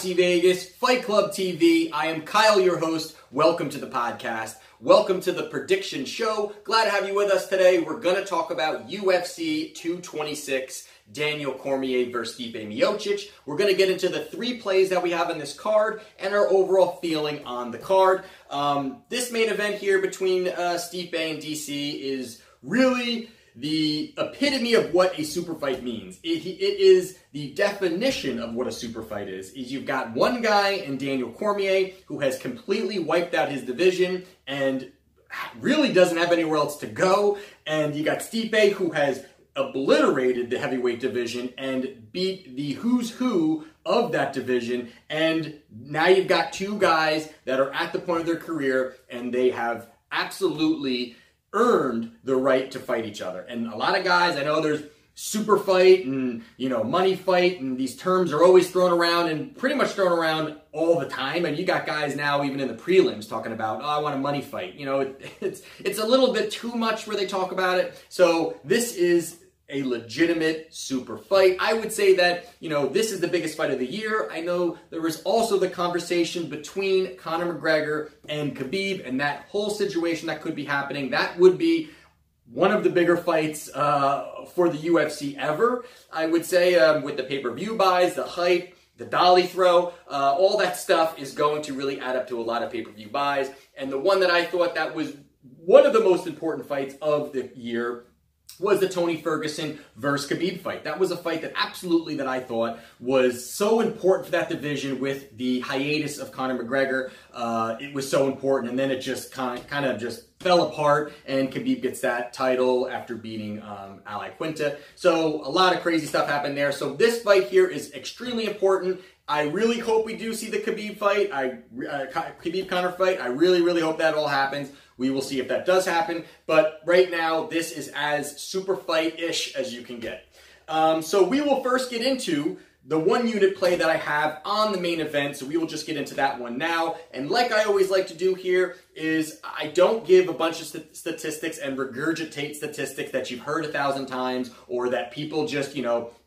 UFC Vegas, Fight Club TV. I am Kyle, your host. Welcome to the podcast. Welcome to the prediction show. Glad to have you with us today. We're going to talk about UFC 226, Daniel Cormier versus Stipe Miocic. We're going to get into the three plays that we have in this card and our overall feeling on the card. This main event here between Stipe and DC is really the epitome of what a super fight means. It is the definition of what a super fight is you've got one guy in Daniel Cormier who has completely wiped out his division and really doesn't have anywhere else to go. And you got Stipe who has obliterated the heavyweight division and beat the who's who of that division. And now you've got two guys that are at the point of their career and they have absolutely earned the right to fight each other. And a lot of guys, I know there's super fight and, money fight, and these terms are always thrown around and pretty much thrown around all the time. And you got guys now, even in the prelims, talking about, oh, I want a money fight. It's a little bit too much where they talk about it. So this is a legitimate super fight. I would say that, this is the biggest fight of the year. I know there was also the conversation between Conor McGregor and Khabib and that whole situation that could be happening. That would be one of the bigger fights for the UFC ever. I would say with the pay-per-view buys, the hype, the dolly throw, all that stuff is going to really add up to a lot of pay-per-view buys. And the one that I thought that was one of the most important fights of the year was the Tony Ferguson versus Khabib fight. That was a fight that I thought was so important for that division with the hiatus of Conor McGregor. It was so important, and then it just kind of just fell apart, and Khabib gets that title after beating Al Iaquinta. So a lot of crazy stuff happened there. So this fight here is extremely important. I really hope we do see the Khabib fight, Khabib-Conor fight. I really, really hope that all happens. We will see if that does happen. But right now, this is as super fight-ish as you can get. So we will first get into the one unit play that I have on the main event. So we will just get into that one now. And like I always like to do here is I don't give a bunch of statistics and regurgitate statistics that you've heard 1,000 times or that people just,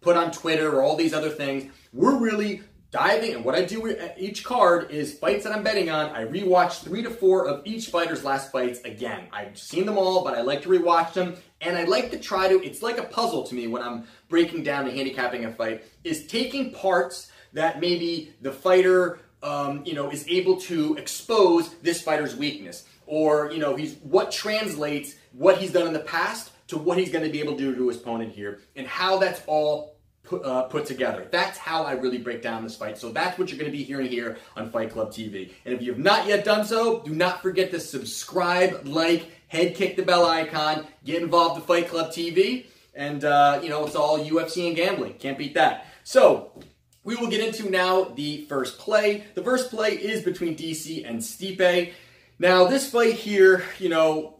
put on Twitter or all these other things. We're really diving, and what I do at each card is fights that I'm betting on. I rewatch 3 to 4 of each fighter's last fights again. I've seen them all, but I like to rewatch them, and I like to try to, it's like a puzzle to me when I'm breaking down and handicapping a fight, is taking parts that maybe the fighter, is able to expose this fighter's weakness, or, what translates what he's done in the past to what he's going to be able to do to his opponent here, and how that's all put together. That's how I really break down this fight. So that's what you're going to be hearing here on Fight Club TV. And if you have not yet done so, do not forget to subscribe, like, head kick the bell icon, get involved with Fight Club TV, and it's all UFC and gambling. Can't beat that. So we will get into now the first play. The first play is between DC and Stipe. Now this fight here,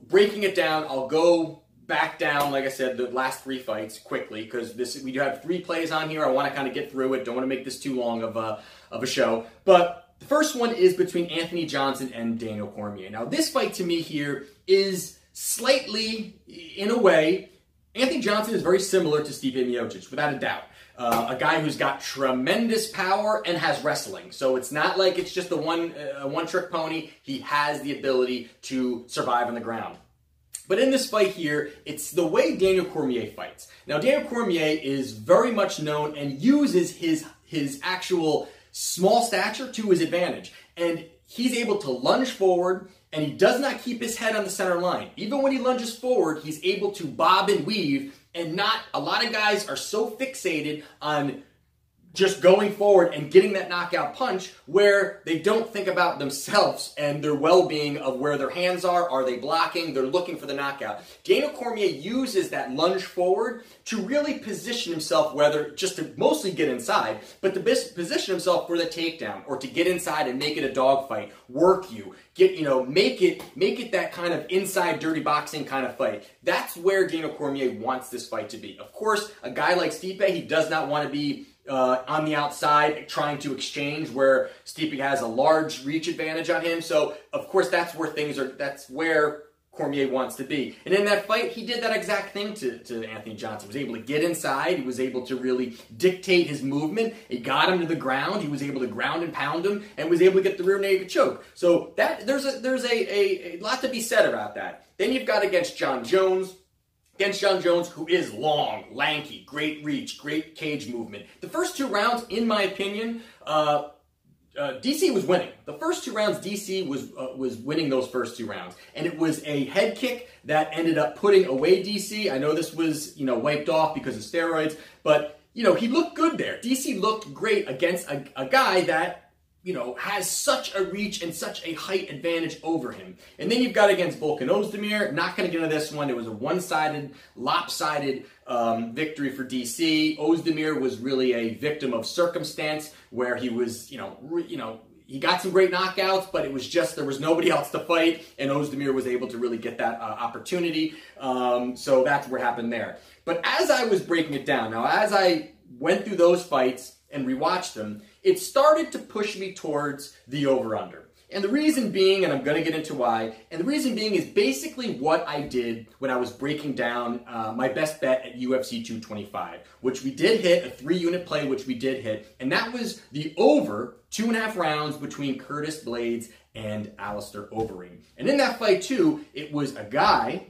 breaking it down, I'll go back down, like I said, the last 3 fights quickly, because we do have 3 plays on here. I want to kind of get through it. Don't want to make this too long of a show. But the first one is between Anthony Johnson and Daniel Cormier. Now, this fight to me here is slightly, in a way, Anthony Johnson is very similar to Stipe Miocic, without a doubt. A guy who's got tremendous power and has wrestling. So it's not like it's just a one-trick pony. He has the ability to survive on the ground. But in this fight here, it's the way Daniel Cormier fights. Now, Daniel Cormier is very much known and uses his actual small stature to his advantage. And he's able to lunge forward, and he does not keep his head on the center line. Even when he lunges forward, he's able to bob and weave, and a lot of guys are so fixated on just going forward and getting that knockout punch where they don't think about themselves and their well-being of where their hands are they blocking, they're looking for the knockout. Daniel Cormier uses that lunge forward to really position himself, whether just to mostly get inside, but to position himself for the takedown or to get inside and make it a dogfight, work you, make it that kind of inside dirty boxing kind of fight. That's where Daniel Cormier wants this fight to be. Of course, a guy like Stipe, he does not want to be on the outside trying to exchange where Stipe has a large reach advantage on him. So, of course, that's where Cormier wants to be. And in that fight, he did that exact thing to Anthony Johnson. He was able to get inside. He was able to really dictate his movement. He got him to the ground. He was able to ground and pound him, and was able to get the rear naked choke. So there's a lot to be said about that. Then you've got against Jon Jones. Against Jon Jones, who is long, lanky, great reach, great cage movement. The first 2 rounds, in my opinion, DC was winning. The first 2 rounds, DC was winning those first 2 rounds. And it was a head kick that ended up putting away DC. I know this was, wiped off because of steroids, but, he looked good there. DC looked great against a guy that, has such a reach and such a height advantage over him. And then you've got against Volkan Ozdemir. Not going to get into this one. It was a one-sided, lopsided victory for DC. Ozdemir was really a victim of circumstance where he was, he got some great knockouts, but it was just there was nobody else to fight, and Ozdemir was able to really get that opportunity. So that's what happened there. But as I was breaking it down, now as I went through those fights and rewatched them, it started to push me towards the over-under. And the reason being, and I'm going to get into why, and the reason being is basically what I did when I was breaking down my best bet at UFC 225, which we did hit, a 3-unit play, which we did hit, and that was the over 2.5 rounds between Curtis Blaydes and Alistair Overeem. And in that fight, too, it was a guy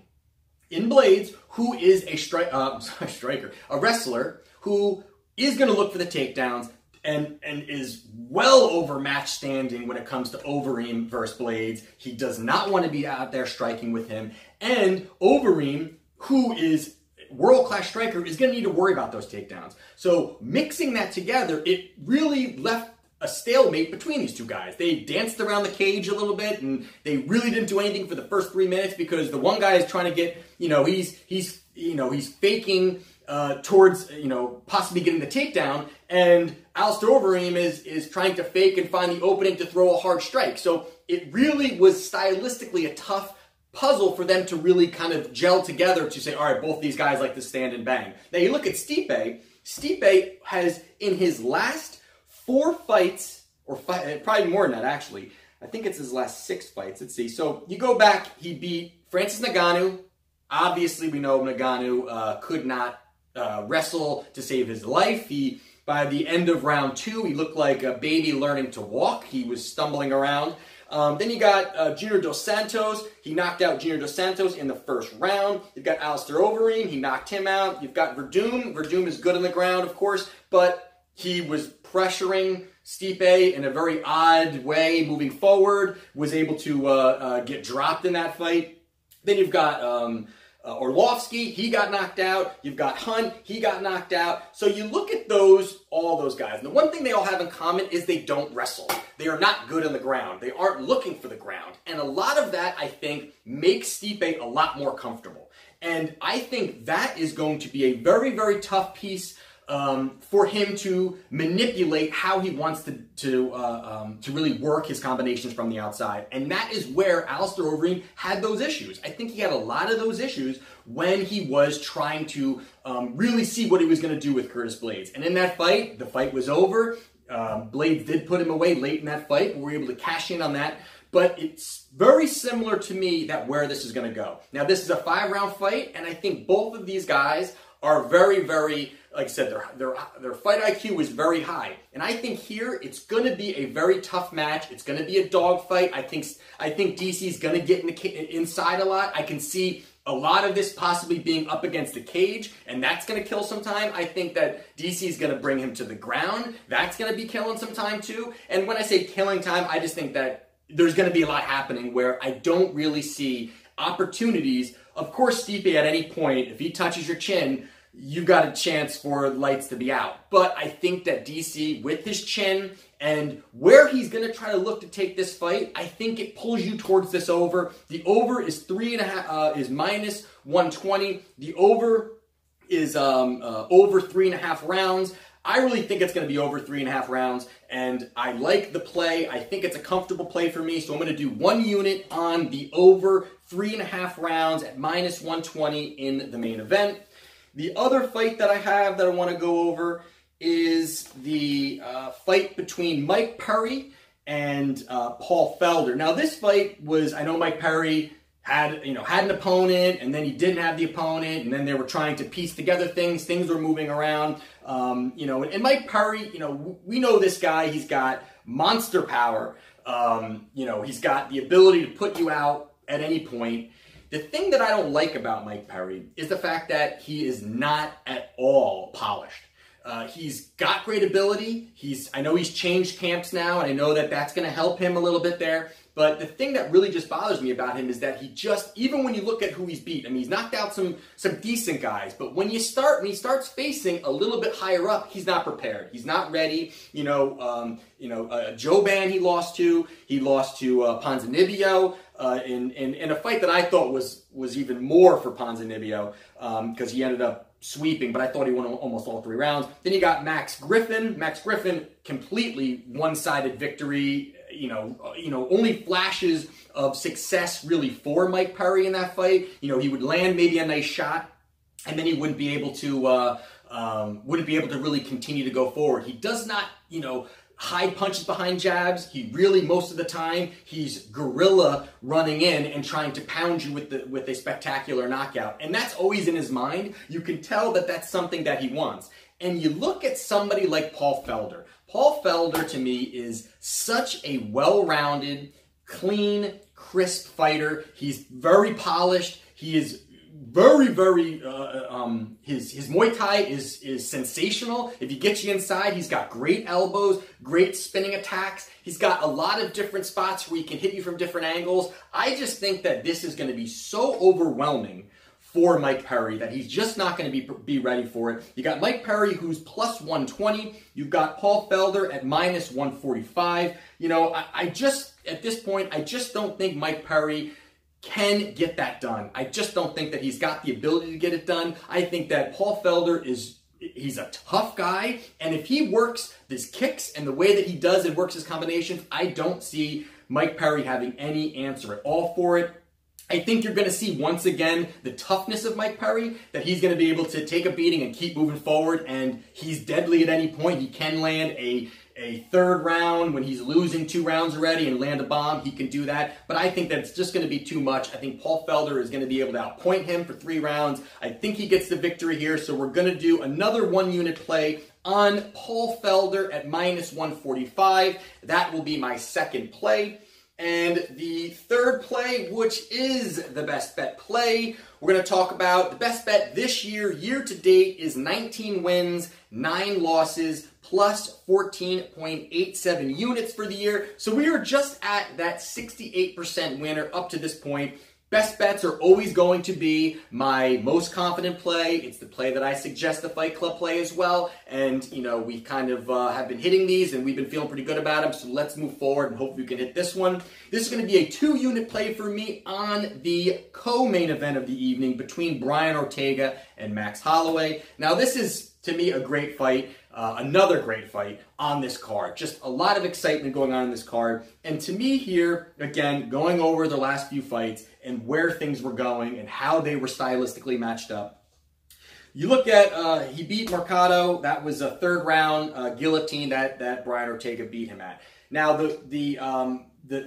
in Blaydes who is a wrestler who is going to look for the takedowns and is well over match standing when it comes to Overeem versus Blaydes. He does not want to be out there striking with him. And Overeem, who is world-class striker, is going to need to worry about those takedowns. So mixing that together, it really left a stalemate between these 2 guys. They danced around the cage a little bit, and they really didn't do anything for the first 3 minutes because the one guy is trying to get, he's faking towards, possibly getting the takedown, and Alistair Overeem is trying to fake and find the opening to throw a hard strike. So it really was stylistically a tough puzzle for them to really kind of gel together to say, all right, both these guys like to stand and bang. Now you look at Stipe. Stipe has, in his last 4 fights, or probably more than that actually, I think it's his last 6 fights. Let's see. So you go back, he beat Francis Ngannou. Obviously, we know Ngannou could not wrestle to save his life. By the end of round 2, he looked like a baby learning to walk. He was stumbling around. Then you got Junior Dos Santos. He knocked out Junior Dos Santos in the first round. You've got Alistair Overeem. He knocked him out. You've got Verdum. Verdum is good on the ground, of course, but he was pressuring Stipe in a very odd way moving forward, was able to get dropped in that fight. Then you've got Orlovsky, he got knocked out. You've got Hunt, he got knocked out. So you look at all those guys. And the one thing they all have in common is they don't wrestle. They are not good on the ground. They aren't looking for the ground. And a lot of that, I think, makes Stipe a lot more comfortable. And I think that is going to be a very, very tough piece for him to manipulate how he wants to really work his combinations from the outside. And that is where Alistair Overeem had those issues. I think he had a lot of those issues when he was trying to really see what he was going to do with Curtis Blaydes. And in that fight, the fight was over. Blaydes did put him away late in that fight. We were able to cash in on that. But it's very similar to me that where this is going to go. Now, this is a 5-round fight, and I think both of these guys are very, very, like I said, their fight IQ is very high. And I think here it's going to be a very tough match. It's going to be a dogfight. I think DC's going to get inside a lot. I can see a lot of this possibly being up against the cage, and that's going to kill some time. I think that DC's going to bring him to the ground. That's going to be killing some time too. And when I say killing time, I just think that there's going to be a lot happening where I don't really see opportunities. Of course, Stipe at any point, if he touches your chin, you've got a chance for lights to be out. But I think that DC, with his chin and where he's going to try to look to take this fight, I think it pulls you towards this over. The over is is minus 120. The over is over 3.5 rounds. I really think it's going to be over 3.5 rounds, and I like the play. I think it's a comfortable play for me, so I'm going to do 1 unit on the over 3.5 rounds at minus 120 in the main event. The other fight that I have that I want to go over is the fight between Mike Perry and Paul Felder. Now, this fight was, I know Mike Perry had an opponent, and then he didn't have the opponent, and then they were trying to piece together things. Things were moving around. And Mike Perry, we know this guy. He's got monster power. He's got the ability to put you out at any point. The thing that I don't like about Mike Perry is the fact that he is not at all polished. He's got great ability. I know he's changed camps now, and I know that that's going to help him a little bit there. But the thing that really just bothers me about him is that even when you look at who he's beat, I mean, he's knocked out some decent guys, but when he starts facing a little bit higher up, he's not prepared. He's not ready. Joban he lost to Ponzinibbio in a fight that I thought was even more for Ponzinibbio because he ended up sweeping, but I thought he won almost all 3 rounds. Then you got Max Griffin. Max Griffin, completely one-sided victory. Only flashes of success really for Mike Perry in that fight. He would land maybe a nice shot, and then he wouldn't be able to really continue to go forward. He does not, hide punches behind jabs. He really, most of the time, he's guerrilla running in and trying to pound you with a spectacular knockout. And that's always in his mind. You can tell that that's something that he wants. And you look at somebody like Paul Felder. Paul Felder, to me, is such a well-rounded, clean, crisp fighter. He's very polished. He is very, very, his Muay Thai is sensational. If he gets you inside, he's got great elbows, great spinning attacks. He's got a lot of different spots where he can hit you from different angles. I just think that this is going to be so overwhelming for Mike Perry that he's just not going to be ready for it. You got Mike Perry, who's plus 120. You've got Paul Felder at minus 145. At this point, I just don't think Mike Perry can get that done. I just don't think that he's got the ability to get it done. I think that Paul Felder he's a tough guy, and if he works his kicks and the way that he does and works his combinations, I don't see Mike Perry having any answer at all for it. I think you're going to see once again the toughness of Mike Perry, that he's going to be able to take a beating and keep moving forward, and he's deadly at any point. He can land a third round when he's losing 2 rounds already and land a bomb. He can do that, but I think that it's just going to be too much. I think Paul Felder is going to be able to outpoint him for 3 rounds. I think he gets the victory here, so we're going to do another 1-unit play on Paul Felder at minus 145. That will be my second play. And the third play, which is the best bet play, we're going to talk about the best bet this year to date is 19 wins, 9 losses, plus 14.87 units for the year. So we are just at that 68% winner up to this point. Best bets are always going to be my most confident play. It's the play that I suggest the Fight Club play as well. And, we kind of have been hitting these and we've been feeling pretty good about them. So let's move forward and hopefully we can hit this one. This is going to be a 2-unit play for me on the co-main event of the evening between Brian Ortega and Max Holloway. Now, this is, to me, a great fight. Another great fight on this card. Just a lot of excitement going on in this card. And to me here, again, going over the last few fights and where things were going and how they were stylistically matched up. You look at, he beat Mercado. That was a 3rd round guillotine that Brian Ortega beat him at. Now, the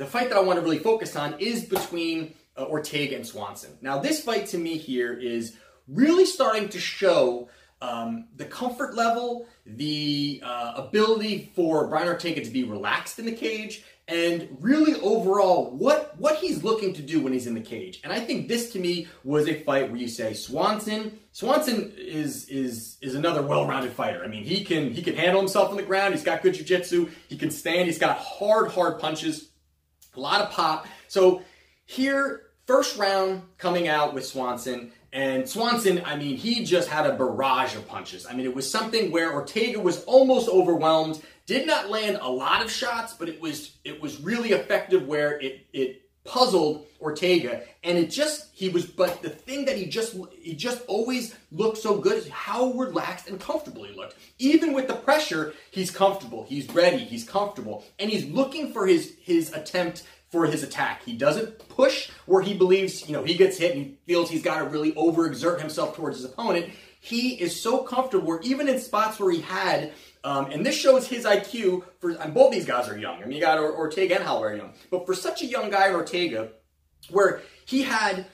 fight that I want to really focus on is between Ortega and Swanson. Now, this fight to me here is really starting to show the comfort level, the ability for Brian Ortega to be relaxed in the cage, and really overall what he's looking to do when he's in the cage. And I think this to me was a fight where you say Swanson is another well-rounded fighter. I mean, he can handle himself on the ground. He's got good jiu-jitsu. He can stand. He's got hard punches, a lot of pop. So here, first round coming out with Swanson. And Swanson, I mean, he just had a barrage of punches. I mean, it was something where Ortega was almost overwhelmed, did not land a lot of shots, but it was really effective where it puzzled Ortega. And but the thing that he just always looked so good is how relaxed and comfortable he looked. Even with the pressure, he's comfortable, he's ready, he's comfortable, and he's looking for his attempt for his attack. He doesn't push where he believes, he gets hit and he feels he's got to really overexert himself towards his opponent. He is so comfortable where even in spots where he had, and this shows his IQ, and both these guys are young. I mean, you got Ortega and Holloway are young. But for such a young guy, Ortega, where he had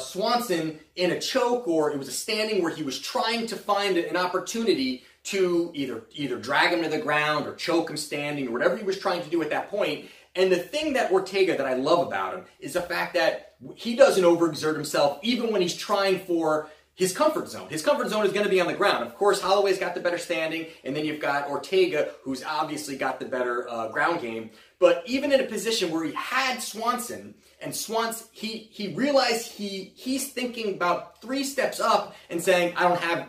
Swanson in a choke, or it was a standing where he was trying to find an opportunity to either drag him to the ground or choke him standing or whatever he was trying to do at that point. And the thing that Ortega that I love about him is the fact that he doesn't overexert himself even when he's trying for his comfort zone. His comfort zone is going to be on the ground. Of course, Holloway's got the better standing, and then you've got Ortega, who's obviously got the better ground game. But even in a position where he had Swanson, and Swanson, he realized he's thinking about 3 steps up and saying,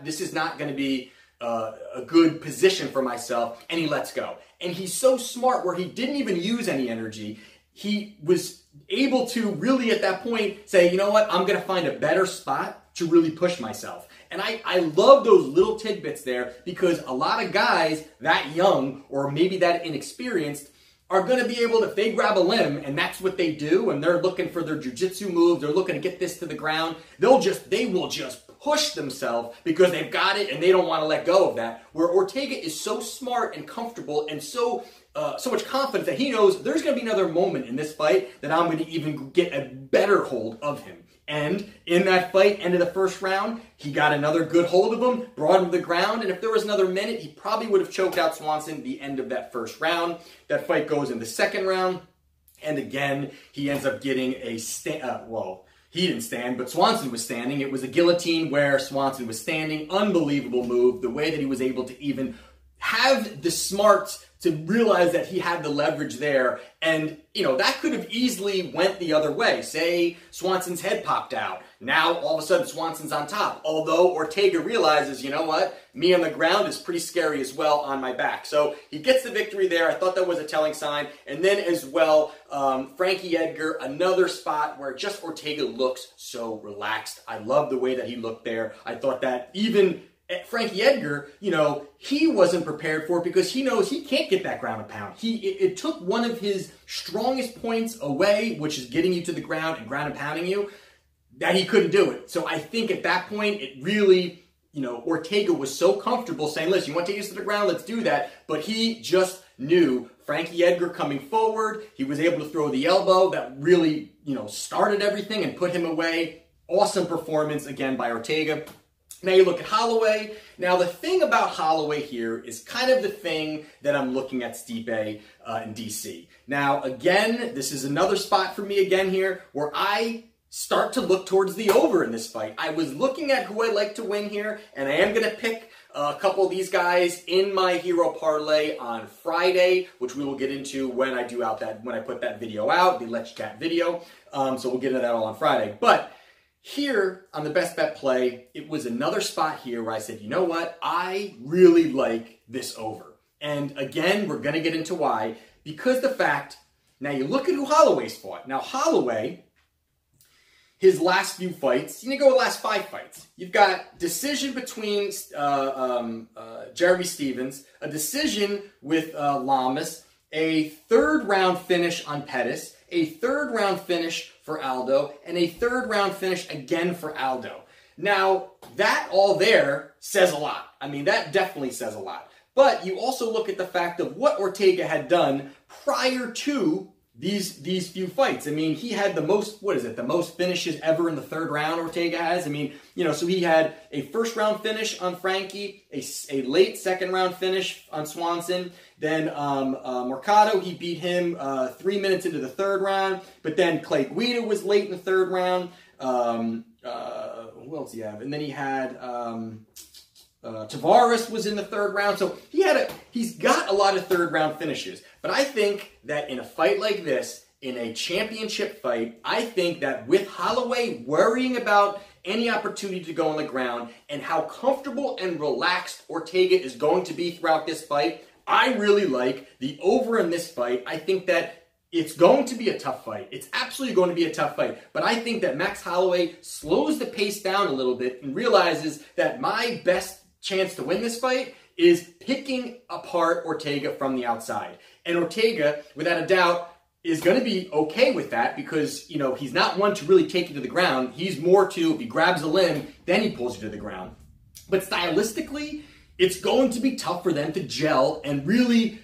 this is not going to be a good position for myself, and he lets go. And he's so smart where he didn't even use any energy. He was able to really at that point say, you know what, I'm going to find a better spot to really push myself. And I love those little tidbits there, because a lot of guys that young or maybe that inexperienced are going to be able to, if they grab a limb and that's what they do, and they're looking for their jiu-jitsu move, they're looking to get this to the ground, they will just push themselves because they've got it and they don't want to let go of that. Where Ortega is so smart and comfortable and so much confidence that he knows there's going to be another moment in this fight that I'm going to even get a better hold of him. And in that fight, end of the first round, he got another good hold of him, brought him to the ground, and if there was another minute, he probably would have choked out Swanson at the end of that first round. That fight goes in the second round, and again, he ends up getting a he didn't stand, but Swanson was standing. It was a guillotine where Swanson was standing. Unbelievable move. The way that he was able to even have the smarts to realize that he had the leverage there. And, that could have easily went the other way. Say Swanson's head popped out. Now, all of a sudden, Swanson's on top. Although Ortega realizes, you know what? Me on the ground is pretty scary as well on my back. So he gets the victory there. I thought that was a telling sign. And then as well, Frankie Edgar, another spot where just Ortega looks so relaxed. I love the way that he looked there. I thought that even Frankie Edgar, he wasn't prepared for it because he knows he can't get that ground and pound. It took one of his strongest points away, which is getting you to the ground and pounding you, that he couldn't do it. So I think at that point, it really, Ortega was so comfortable saying, listen, you want to take us to the ground? Let's do that. But he just knew Frankie Edgar coming forward. He was able to throw the elbow that really, started everything and put him away. Awesome performance again by Ortega. Now you look at Holloway. Now the thing about Holloway here is kind of the thing that I'm looking at Stipe in DC. Now again, this is another spot for me again here where I start to look towards the over in this fight. I was looking at who I like to win here, and I am going to pick a couple of these guys in my hero parlay on Friday, which we will get into when I put that video out, the Let's Chat video. So we'll get into that all on Friday. But here on the Best Bet Play, it was another spot here where I said, you know what? I really like this over. And again, we're going to get into why. Because the fact, now you look at who Holloway's fought. Now Holloway, his last few fights, you go with last 5 fights. You've got decision between Jeremy Stevens, a decision with Lamas, a 3rd round finish on Pettis, a 3rd round finish for Aldo, and a 3rd round finish again for Aldo. Now, that all there says a lot. I mean, that definitely says a lot. But you also look at the fact of what Ortega had done prior to these few fights. I mean, he had the most, the most finishes ever in the 3rd round Ortega has. I mean, so he had a 1st round finish on Frankie, a late 2nd round finish on Swanson. Then Mercado, he beat him 3 minutes into the 3rd round. But then Clay Guida was late in the 3rd round. Who else do you have? And then he had Tavares was in the 3rd round. So he's got a lot of 3rd round finishes. But I think that in a fight like this, in a championship fight, I think that with Holloway worrying about any opportunity to go on the ground and how comfortable and relaxed Ortega is going to be throughout this fight, I really like the over in this fight. I think that it's going to be a tough fight. It's absolutely going to be a tough fight. But I think that Max Holloway slows the pace down a little bit and realizes that my best chance to win this fight is picking apart Ortega from the outside. And Ortega, without a doubt, is going to be okay with that because, he's not one to really take you to the ground. He's more to, if he grabs a limb, then he pulls you to the ground. But stylistically, it's going to be tough for them to gel and really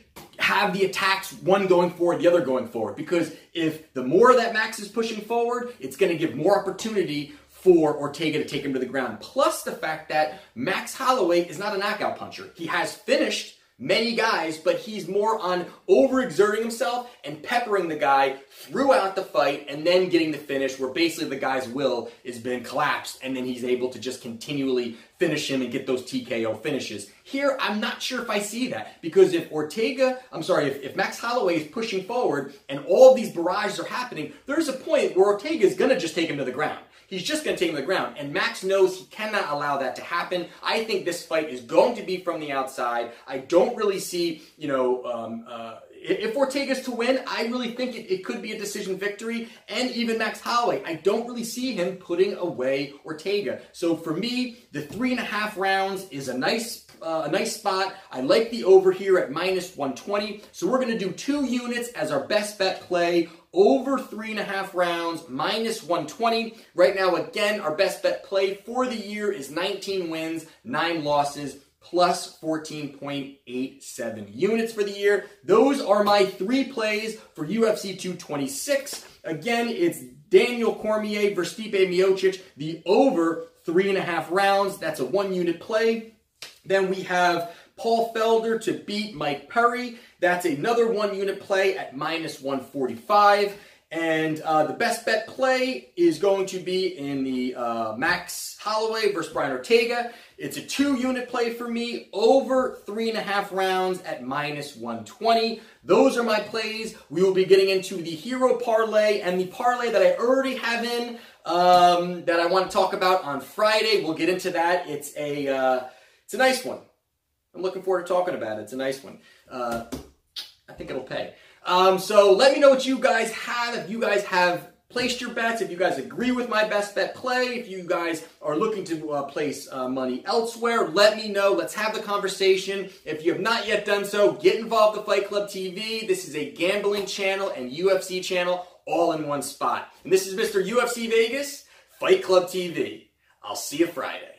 have the attacks, one going forward, the other going forward. Because if the more that Max is pushing forward, it's going to give more opportunity for Ortega to take him to the ground. Plus the fact that Max Holloway is not a knockout puncher. He has finished many guys, but he's more on overexerting himself and peppering the guy throughout the fight and then getting the finish where basically the guy's will has been collapsed and then he's able to just continually finish him and get those TKO finishes. Here, I'm not sure if I see that because if Max Holloway is pushing forward and all of these barrages are happening, there's a point where Ortega is going to just take him to the ground. He's just going to take him to the ground, and Max knows he cannot allow that to happen. I think this fight is going to be from the outside. I don't really see, if Ortega's to win, I really think it could be a decision victory, and even Max Holloway. I don't really see him putting away Ortega. So for me, the 3.5 rounds is a nice spot. I like the over here at -120. So we're going to do 2 units as our best bet play. Over 3.5 rounds, -120. Right now, again, our best bet play for the year is 19 wins, 9 losses, plus 14.87 units for the year. Those are my 3 plays for UFC 226. Again, it's Daniel Cormier versus Stipe Miocic, the over 3.5 rounds. That's a 1 unit play. Then we have Paul Felder to beat Mike Perry. That's another 1 unit play at -145. And the best bet play is going to be in the Max Holloway versus Brian Ortega. It's a 2 unit play for me, over 3.5 rounds at -120. Those are my plays. We will be getting into the Hero Parlay and the parlay that I already have in that I want to talk about on Friday. We'll get into that. It's a nice one. I'm looking forward to talking about it. It's a nice one. I think it'll pay. So let me know what you guys have. If you guys have placed your bets, if you guys agree with my best bet play, if you guys are looking to place money elsewhere, let me know. Let's have the conversation. If you have not yet done so, get involved with Fight Club TV. This is a gambling channel and UFC channel all in one spot. And this is Mr. UFC Vegas, Fight Club TV. I'll see you Friday.